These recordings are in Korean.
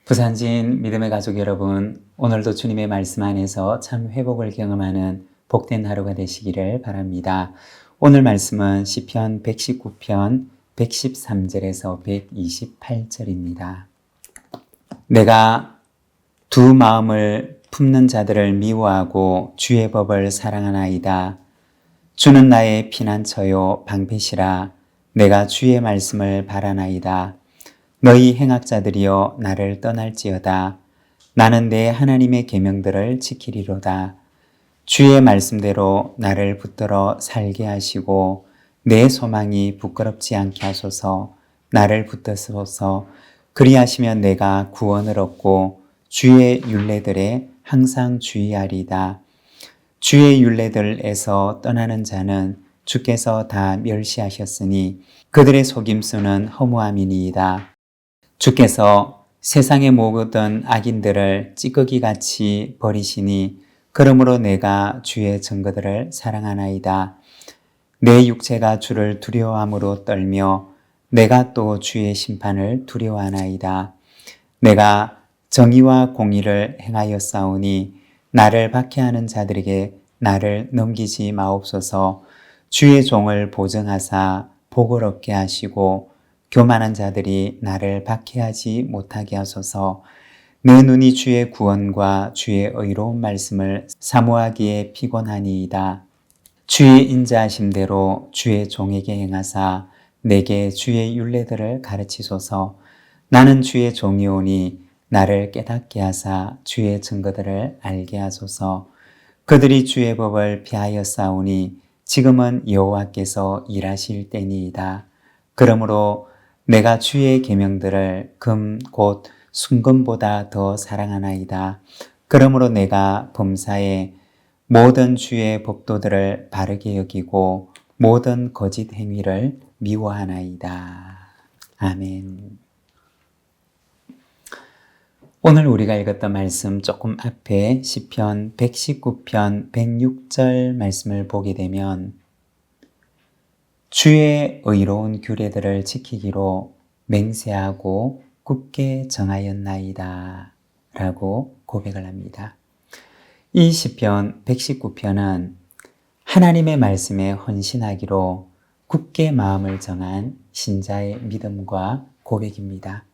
부산진 믿음의 가족 여러분, 오늘도 주님의 말씀 안에서 참 회복을 경험하는 복된 하루가 되시기를 바랍니다. 오늘 말씀은 시편 119편 113절에서 128절입니다. 내가 두 마음을 품는 자들을 미워하고 주의 법을 사랑하나이다. 주는 나의 피난처요 방패시라. 내가 주의 말씀을 바라나이다. 너희 행악자들이여 나를 떠날지어다. 나는 내 하나님의 계명들을 지키리로다. 주의 말씀대로 나를 붙들어 살게 하시고 내 소망이 부끄럽지 않게 하소서. 나를 붙드소서. 그리하시면 내가 구원을 얻고 주의 율례들에 항상 주의하리이다. 주의 율례들에서 떠나는 자는 주께서 다 멸시하셨으니 그들의 속임수는 허무함이니이다. 주께서 세상의 모든 악인들을 찌꺼기같이 버리시니 그러므로 내가 주의 증거들을 사랑하나이다. 내 육체가 주를 두려워함으로 떨며 내가 또 주의 심판을 두려워하나이다. 내가 정의와 공의를 행하였사오니 나를 박해하는 자들에게 나를 넘기지 마옵소서. 주의 종을 보증하사 복을 얻게 하시고 교만한 자들이 나를 박해하지 못하게 하소서. 내 눈이 주의 구원과 주의 의로운 말씀을 사모하기에 피곤하니이다. 주의 인자하심대로 주의 종에게 행하사 내게 주의 율례들을 가르치소서. 나는 주의 종이오니 나를 깨닫게 하사 주의 증거들을 알게 하소서. 그들이 주의 법을 피하여 싸우니 지금은 여호와께서 일하실 때니이다. 그러므로 내가 주의 계명들을 금 곧 순금보다 더 사랑하나이다. 그러므로 내가 범사에 모든 주의 법도들을 바르게 여기고 모든 거짓 행위를 미워하나이다. 아멘. 오늘 우리가 읽었던 말씀 조금 앞에 시편 119편 106절 말씀을 보게 되면 주의 의로운 규례들을 지키기로 맹세하고 굳게 정하였나이다 라고 고백을 합니다. 이 시편 119편은 하나님의 말씀에 헌신하기로 굳게 마음을 정한 신자의 믿음과 고백입니다.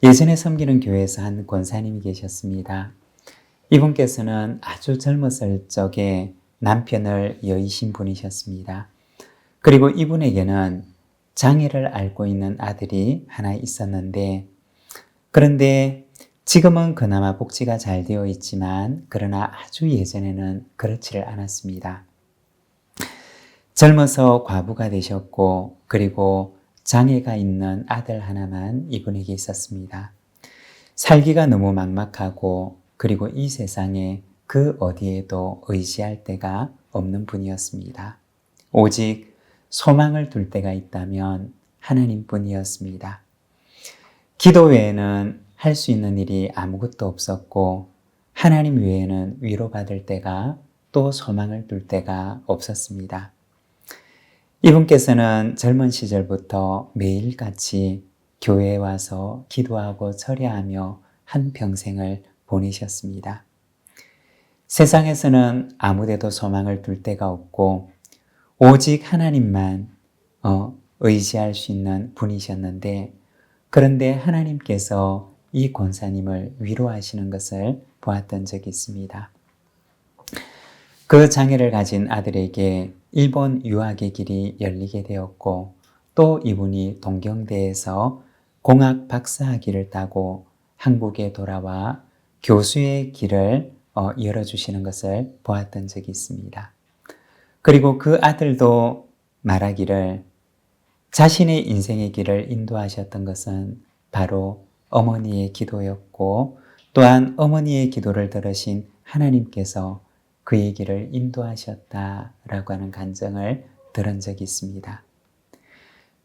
예전에 섬기는 교회에서 한 권사님이 계셨습니다. 이분께서는 아주 젊었을 적에 남편을 여의신 분이셨습니다. 그리고 이분에게는 장애를 앓고 있는 아들이 하나 있었는데, 그런데 지금은 그나마 복지가 잘 되어 있지만 그러나 아주 예전에는 그렇지를 않았습니다. 젊어서 과부가 되셨고 그리고 장애가 있는 아들 하나만 이분에게 있었습니다. 살기가 너무 막막하고 그리고 이 세상에 그 어디에도 의지할 데가 없는 분이었습니다. 오직 소망을 둘 데가 있다면 하나님뿐이었습니다. 기도 외에는 할 수 있는 일이 아무것도 없었고 하나님 외에는 위로받을 데가 또 소망을 둘 데가 없었습니다. 이분께서는 젊은 시절부터 매일같이 교회에 와서 기도하고 철야하며 한평생을 보내셨습니다. 세상에서는 아무데도 소망을 둘 데가 없고 오직 하나님만 의지할 수 있는 분이셨는데, 그런데 하나님께서 이 권사님을 위로하시는 것을 보았던 적이 있습니다. 그 장애를 가진 아들에게 일본 유학의 길이 열리게 되었고 또 이분이 동경대에서 공학 박사학위를 따고 한국에 돌아와 교수의 길을 열어주시는 것을 보았던 적이 있습니다. 그리고 그 아들도 말하기를 자신의 인생의 길을 인도하셨던 것은 바로 어머니의 기도였고 또한 어머니의 기도를 들으신 하나님께서 그의 길을 인도하셨다라고 하는 간증을 들은 적이 있습니다.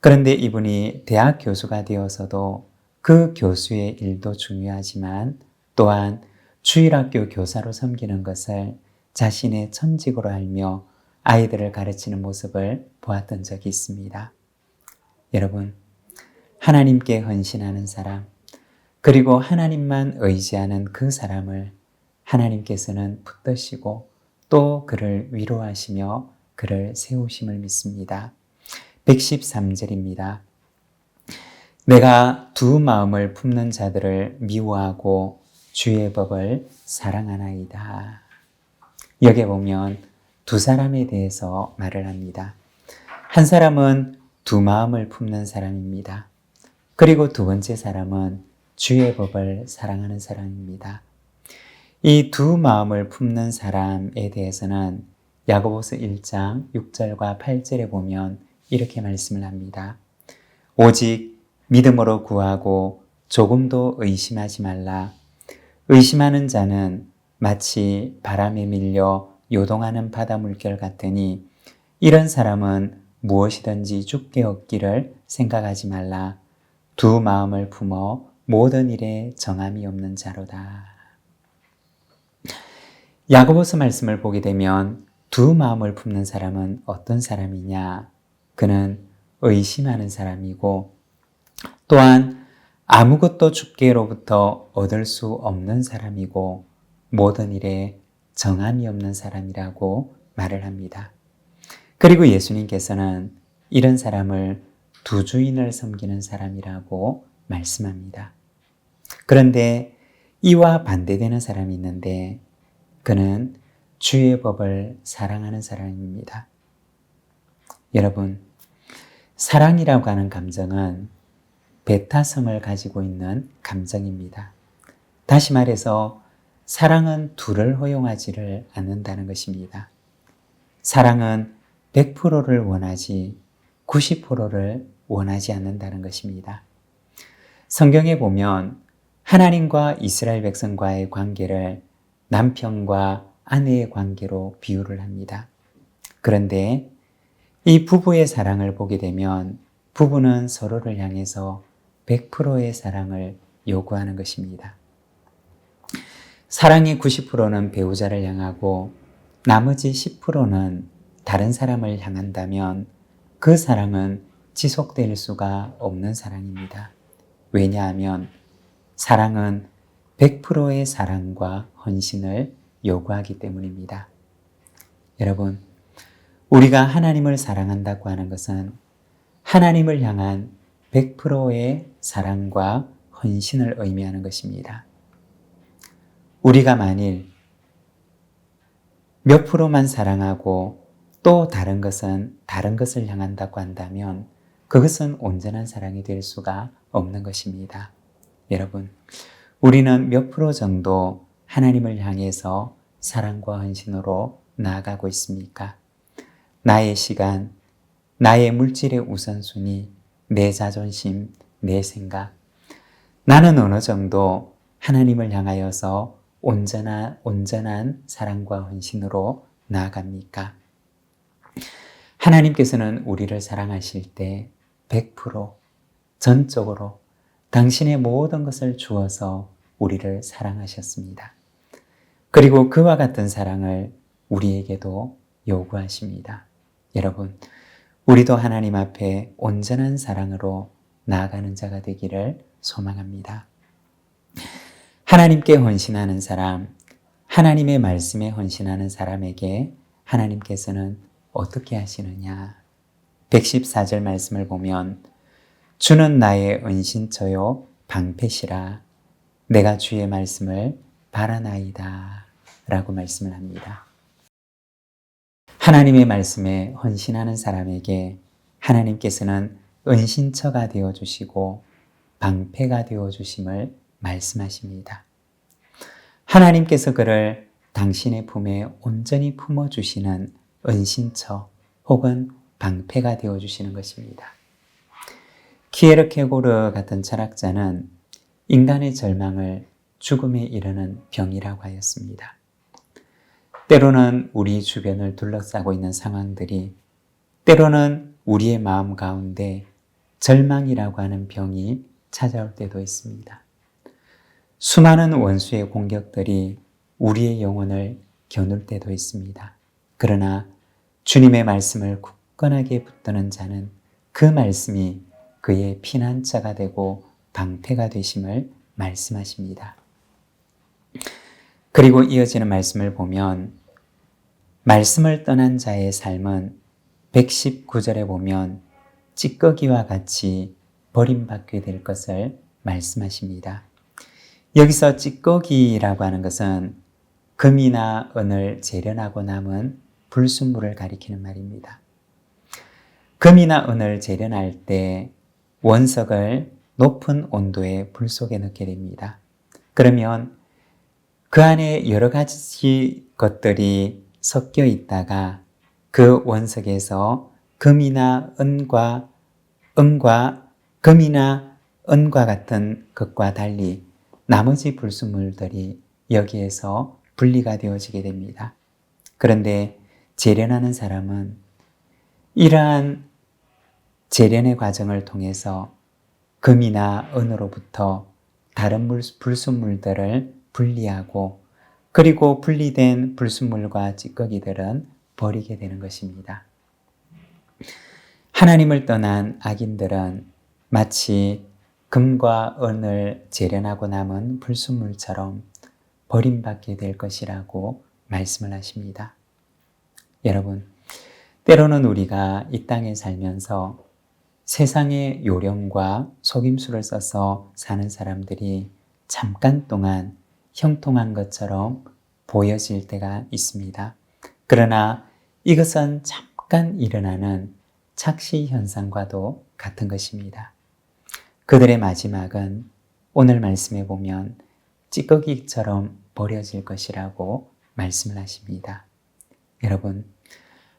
그런데 이분이 대학 교수가 되어서도 그 교수의 일도 중요하지만 또한 주일학교 교사로 섬기는 것을 자신의 천직으로 알며 아이들을 가르치는 모습을 보았던 적이 있습니다. 여러분, 하나님께 헌신하는 사람, 그리고 하나님만 의지하는 그 사람을 하나님께서는 붙드시고 또 그를 위로하시며 그를 세우심을 믿습니다. 113절입니다. 내가 두 마음을 품는 자들을 미워하고 주의 법을 사랑하나이다. 여기에 보면 두 사람에 대해서 말을 합니다. 한 사람은 두 마음을 품는 사람입니다. 그리고 두 번째 사람은 주의 법을 사랑하는 사람입니다. 이 두 마음을 품는 사람에 대해서는 야고보서 1장 6절과 8절에 보면 이렇게 말씀을 합니다. 오직 믿음으로 구하고 조금도 의심하지 말라. 의심하는 자는 마치 바람에 밀려 요동하는 바다 물결 같으니 이런 사람은 무엇이든지 죽게 얻기를 생각하지 말라. 두 마음을 품어 모든 일에 정함이 없는 자로다. 야고보서 말씀을 보게 되면 두 마음을 품는 사람은 어떤 사람이냐? 그는 의심하는 사람이고 또한 아무것도 주께로부터 얻을 수 없는 사람이고 모든 일에 정함이 없는 사람이라고 말을 합니다. 그리고 예수님께서는 이런 사람을 두 주인을 섬기는 사람이라고 말씀합니다. 그런데 이와 반대되는 사람이 있는데 그는 주의 법을 사랑하는 사람입니다. 여러분, 사랑이라고 하는 감정은 배타성을 가지고 있는 감정입니다. 다시 말해서 사랑은 둘을 허용하지를 않는다는 것입니다. 사랑은 100%를 원하지 90%를 원하지 않는다는 것입니다. 성경에 보면 하나님과 이스라엘 백성과의 관계를 남편과 아내의 관계로 비유를 합니다. 그런데 이 부부의 사랑을 보게 되면 부부는 서로를 향해서 100%의 사랑을 요구하는 것입니다. 사랑의 90%는 배우자를 향하고 나머지 10%는 다른 사람을 향한다면 그 사랑은 지속될 수가 없는 사랑입니다. 왜냐하면 사랑은 100%의 사랑과 헌신을 요구하기 때문입니다. 여러분, 우리가 하나님을 사랑한다고 하는 것은 하나님을 향한 100%의 사랑과 헌신을 의미하는 것입니다. 우리가 만일 몇 프로만 사랑하고 또 다른 것을 향한다고 한다면 그것은 온전한 사랑이 될 수가 없는 것입니다. 여러분, 우리는 몇 프로 정도 하나님을 향해서 사랑과 헌신으로 나아가고 있습니까? 나의 시간, 나의 물질의 우선순위, 내 자존심, 내 생각. 나는 어느 정도 하나님을 향하여서 온전한 사랑과 헌신으로 나아갑니까? 하나님께서는 우리를 사랑하실 때 100% 전적으로 당신의 모든 것을 주어서 우리를 사랑하셨습니다. 그리고 그와 같은 사랑을 우리에게도 요구하십니다. 여러분, 우리도 하나님 앞에 온전한 사랑으로 나아가는 자가 되기를 소망합니다. 하나님께 헌신하는 사람, 하나님의 말씀에 헌신하는 사람에게 하나님께서는 어떻게 하시느냐? 114절 말씀을 보면 주는 나의 은신처요 방패시라 내가 주의 말씀을 바라나이다 라고 말씀을 합니다. 하나님의 말씀에 헌신하는 사람에게 하나님께서는 은신처가 되어주시고 방패가 되어주심을 말씀하십니다. 하나님께서 그를 당신의 품에 온전히 품어주시는 은신처 혹은 방패가 되어주시는 것입니다. 키에르케고르 같은 철학자는 인간의 절망을 죽음에 이르는 병이라고 하였습니다. 때로는 우리 주변을 둘러싸고 있는 상황들이 때로는 우리의 마음 가운데 절망이라고 하는 병이 찾아올 때도 있습니다. 수많은 원수의 공격들이 우리의 영혼을 겨눌 때도 있습니다. 그러나 주님의 말씀을 굳건하게 붙드는 자는 그 말씀이 그의 피난처가 되고 방패가 되심을 말씀하십니다. 그리고 이어지는 말씀을 보면 말씀을 떠난 자의 삶은 119절에 보면 찌꺼기와 같이 버림받게 될 것을 말씀하십니다. 여기서 찌꺼기라고 하는 것은 금이나 은을 재련하고 남은 불순물을 가리키는 말입니다. 금이나 은을 재련할 때 원석을 높은 온도의 불 속에 넣게 됩니다. 그러면 그 안에 여러 가지 것들이 섞여 있다가 그 원석에서 금이나 은과 같은 것과 달리 나머지 불순물들이 여기에서 분리가 되어지게 됩니다. 그런데 재련하는 사람은 이러한 재련의 과정을 통해서 금이나 은으로부터 다른 불순물들을 분리하고 그리고 분리된 불순물과 찌꺼기들은 버리게 되는 것입니다. 하나님을 떠난 악인들은 마치 금과 은을 재련하고 남은 불순물처럼 버림받게 될 것이라고 말씀을 하십니다. 여러분, 때로는 우리가 이 땅에 살면서 세상의 요령과 속임수를 써서 사는 사람들이 잠깐 동안 형통한 것처럼 보여질 때가 있습니다. 그러나 이것은 잠깐 일어나는 착시 현상과도 같은 것입니다. 그들의 마지막은 오늘 말씀에 보면 찌꺼기처럼 버려질 것이라고 말씀을 하십니다. 여러분,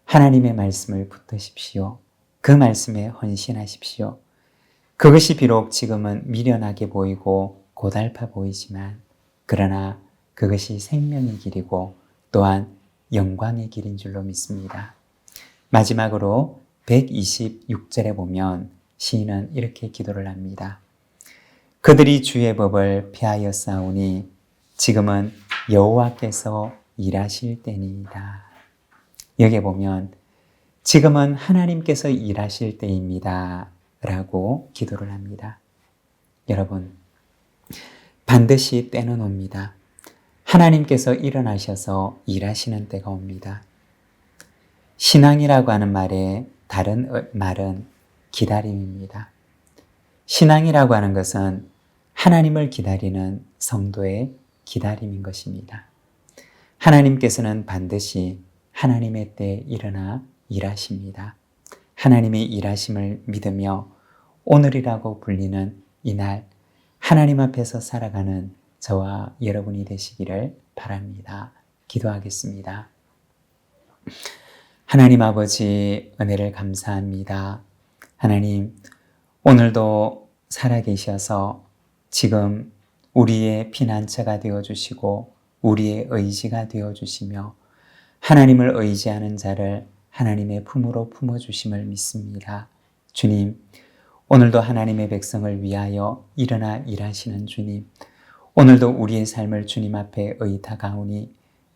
하나님의 말씀을 붙드십시오. 그 말씀에 헌신하십시오. 그것이 비록 지금은 미련하게 보이고 고달파 보이지만 그러나 그것이 생명의 길이고 또한 영광의 길인 줄로 믿습니다. 마지막으로 126절에 보면 시인은 이렇게 기도를 합니다. 그들이 주의 법을 폐하여 싸우니 지금은 여호와께서 일하실 때니이다. 여기에 보면 지금은 하나님께서 일하실 때입니다 라고 기도를 합니다. 여러분, 반드시 때는 옵니다. 하나님께서 일어나셔서 일하시는 때가 옵니다. 신앙이라고 하는 말의 다른 말은 기다림입니다. 신앙이라고 하는 것은 하나님을 기다리는 성도의 기다림인 것입니다. 하나님께서는 반드시 하나님의 때에 일어나 일하십니다. 하나님의 일하심을 믿으며 오늘이라고 불리는 이날 하나님 앞에서 살아가는 저와 여러분이 되시기를 바랍니다. 기도하겠습니다. 하나님 아버지, 은혜를 감사합니다. 하나님, 오늘도 살아계셔서 지금 우리의 피난처가 되어주시고 우리의 의지가 되어주시며 하나님을 의지하는 자를 하나님의 품으로 품어주심을 믿습니다. 주님, 오늘도 하나님의 백성을 위하여 일어나 일하시는 주님, 오늘도 우리의 삶을 주님 앞에 의탁하오니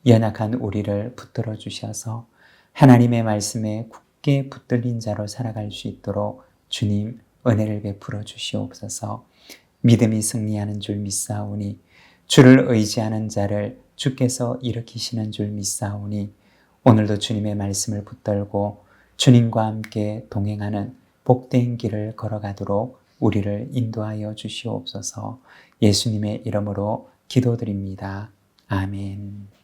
연약한 우리를 붙들어 주셔서 하나님의 말씀에 굳게 붙들린 자로 살아갈 수 있도록 주님 은혜를 베풀어 주시옵소서. 믿음이 승리하는 줄 믿사오니 주를 의지하는 자를 주께서 일으키시는 줄 믿사오니 오늘도 주님의 말씀을 붙들고 주님과 함께 동행하는 복된 길을 걸어가도록 우리를 인도하여 주시옵소서. 예수님의 이름으로 기도드립니다. 아멘.